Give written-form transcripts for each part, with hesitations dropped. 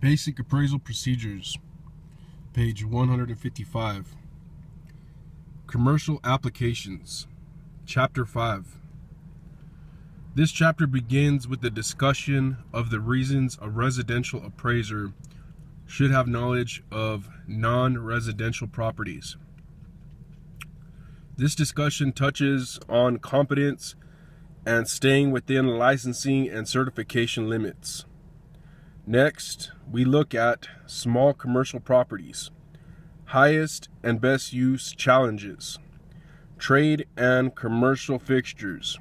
Basic appraisal procedures, page 155. Commercial applications, chapter 5. This chapter begins with the discussion of the reasons a residential appraiser should have knowledge of non-residential properties. This discussion touches on competence and staying within licensing and certification limits. Next, we look at small commercial properties, highest and best use challenges, trade and commercial fixtures,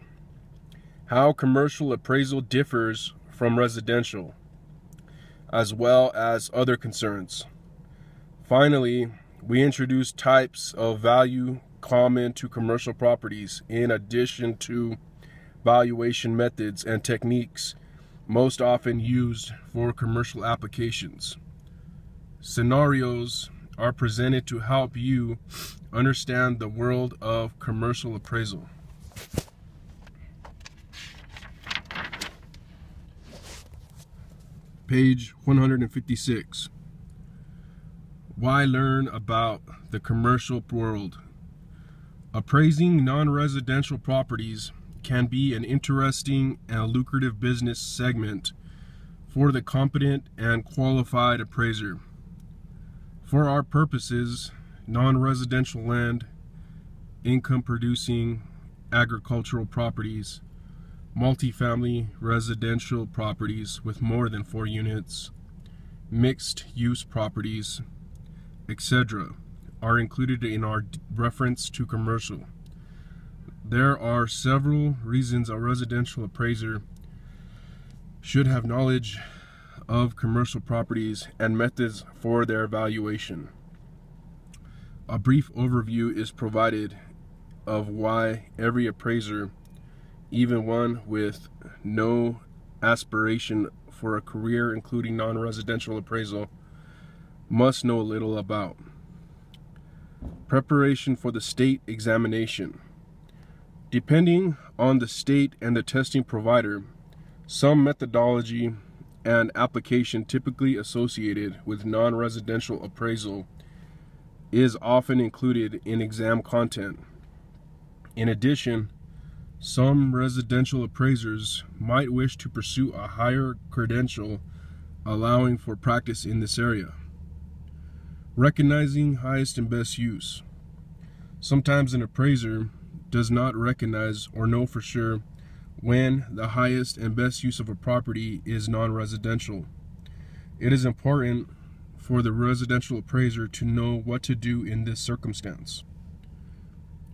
how commercial appraisal differs from residential, as well as other concerns. Finally, we introduce types of value common to commercial properties in addition to valuation methods and techniques most often used for commercial applications. Scenarios are presented to help you understand the world of commercial appraisal. Page 156. Why learn about the commercial world? Appraising non-residential properties can be an interesting and lucrative business segment for the competent and qualified appraiser. For our purposes, non-residential land, income-producing agricultural properties, multifamily residential properties with more than 4 units, mixed-use properties, etc., are included in our reference to commercial. There are several reasons a residential appraiser should have knowledge of commercial properties and methods for their valuation. A brief overview is provided of why every appraiser, even one with no aspiration for a career including non-residential appraisal, must know a little about. Preparation for the state examination. Depending on the state and the testing provider, some methodology and application typically associated with non-residential appraisal is often included in exam content. In addition, some residential appraisers might wish to pursue a higher credential allowing for practice in this area. Recognizing highest and best use. Sometimes an appraiser does not recognize or know for sure when the highest and best use of a property is non-residential. It is important for the residential appraiser to know what to do in this circumstance.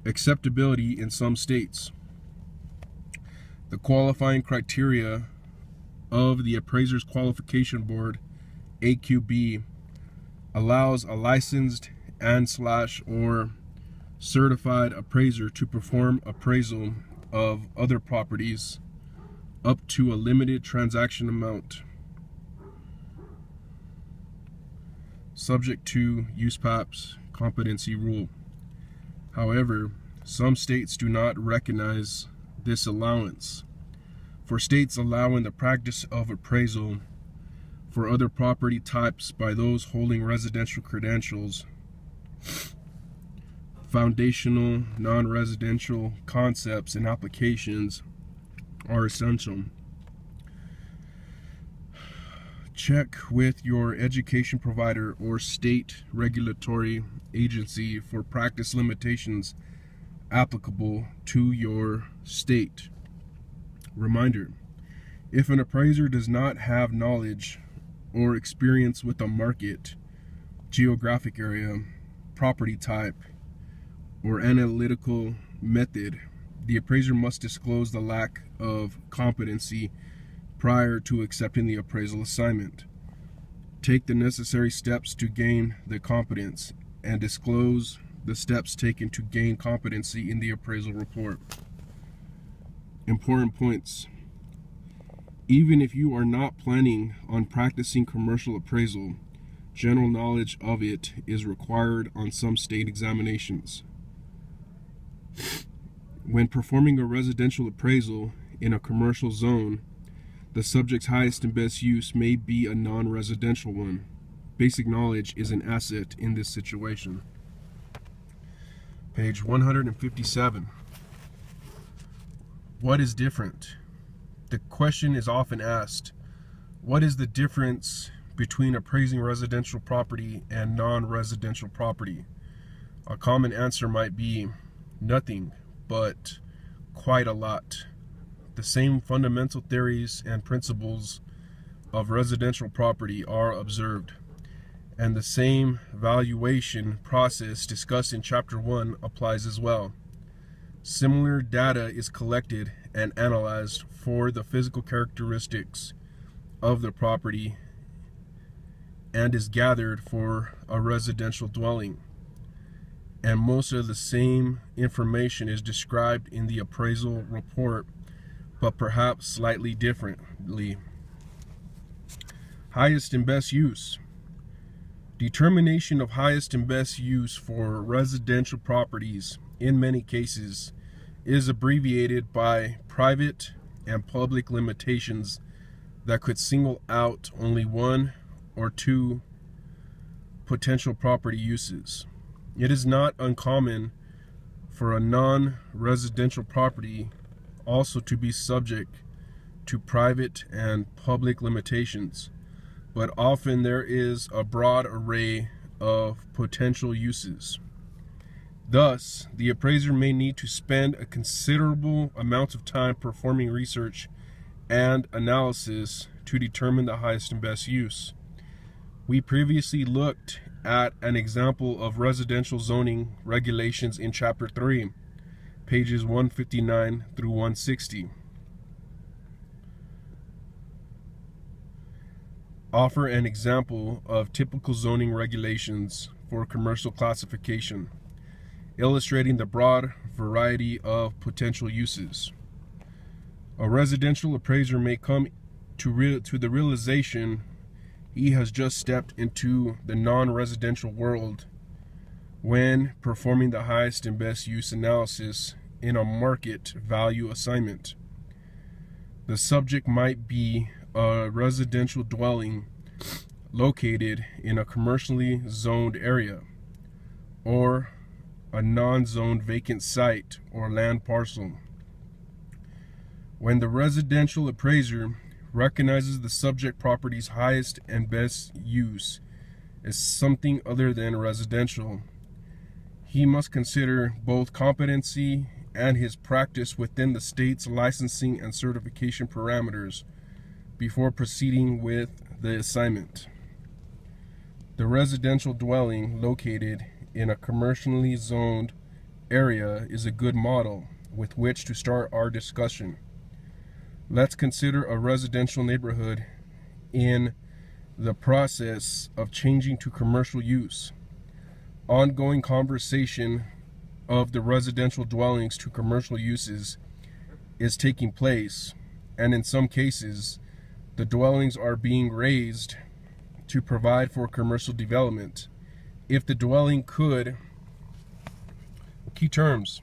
Acceptability in some states. The qualifying criteria of the Appraisers Qualification Board, AQB, allows a licensed and/or certified appraiser to perform appraisal of other properties up to a limited transaction amount, subject to USPAP's competency rule. However, some states do not recognize this allowance. For states allowing the practice of appraisal for other property types by those holding residential credentials, foundational non-residential concepts and applications are essential. Check with your education provider or state regulatory agency for practice limitations applicable to your state. Reminder: if an appraiser does not have knowledge or experience with a market, geographic area, property type, or analytical method, the appraiser must disclose the lack of competency prior to accepting the appraisal assignment. Take the necessary steps to gain the competence and disclose the steps taken to gain competency in the appraisal report. Important points. Even if you are not planning on practicing commercial appraisal, general knowledge of it is required on some state examinations. When performing a residential appraisal in a commercial zone, the subject's highest and best use may be a non-residential one. Basic knowledge is an asset in this situation. Page 157. What is different? The question is often asked, what is the difference between appraising residential property and non-residential property? A common answer might be nothing, but quite a lot. The same fundamental theories and principles of residential property are observed, and the same valuation process discussed in Chapter 1 applies as well. Similar data is collected and analyzed for the physical characteristics of the property and is gathered for a residential dwelling. And most of the same information is described in the appraisal report, but perhaps slightly differently. Highest and best use. Determination of highest and best use for residential properties, in many cases, is abbreviated by private and public limitations that could single out only one or two potential property uses. It is not uncommon for a non-residential property also to be subject to private and public limitations, but often there is a broad array of potential uses. Thus, the appraiser may need to spend a considerable amount of time performing research and analysis to determine the highest and best use. We previously looked at an example of residential zoning regulations in Chapter 3, pages 159 through 160. Offer an example of typical zoning regulations for commercial classification, illustrating the broad variety of potential uses. A residential appraiser may come to the realization he has just stepped into the non-residential world when performing the highest and best use analysis in a market value assignment. The subject might be a residential dwelling located in a commercially zoned area, or a non-zoned vacant site or land parcel. When the residential appraiser recognizes the subject property's highest and best use as something other than residential, he must consider both competency and his practice within the state's licensing and certification parameters before proceeding with the assignment. The residential dwelling located in a commercially zoned area is a good model with which to start our discussion. Let's consider a residential neighborhood in the process of changing to commercial use. Ongoing conversation of the residential dwellings to commercial uses is taking place, and in some cases, the dwellings are being raised to provide for commercial development. If the dwelling could, key terms,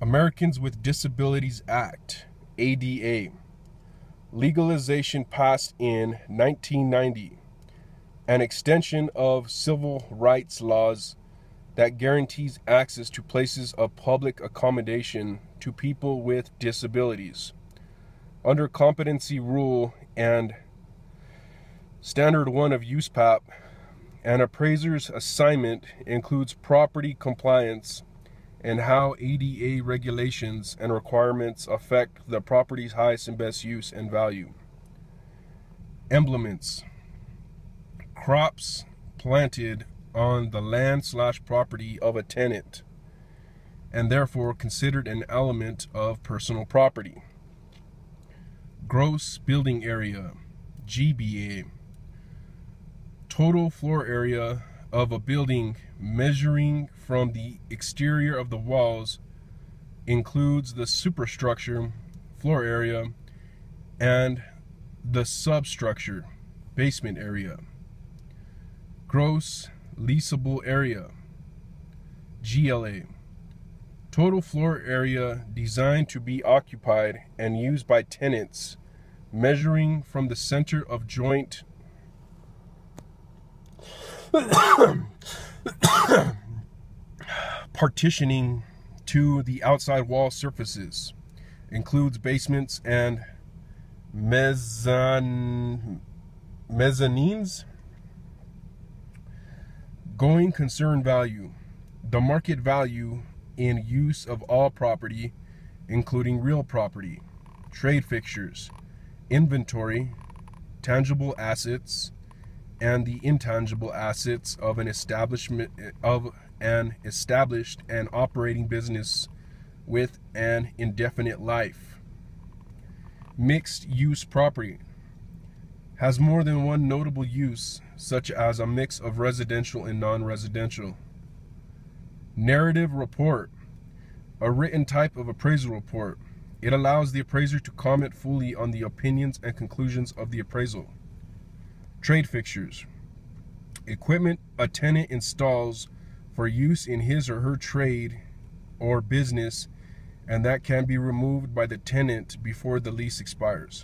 Americans with Disabilities Act, ADA, legalization passed in 1990, an extension of civil rights laws that guarantees access to places of public accommodation to people with disabilities. Under competency rule and standard 1 of USPAP, an appraiser's assignment includes property compliance and how ADA regulations and requirements affect the property's highest and best use and value. Implements: crops planted on the land/property of a tenant and therefore considered an element of personal property. Gross building area, GBA. Total floor area of a building measuring from the exterior of the walls includes the superstructure, floor area, and the substructure, basement area. Gross leasable area, GLA. Total floor area designed to be occupied and used by tenants measuring from the center of joint partitioning to the outside wall surfaces. Includes basements and mezzanines. Going concern value. The market value in use of all property, including real property, trade fixtures, inventory, tangible assets, and the intangible assets of an established and operating business with an indefinite life. Mixed use property has more than one notable use, such as a mix of residential and non-residential. Narrative report, a written type of appraisal report. It allows the appraiser to comment fully on the opinions and conclusions of the appraisal. Trade fixtures, equipment a tenant installs for use in his or her trade or business, and that can be removed by the tenant before the lease expires.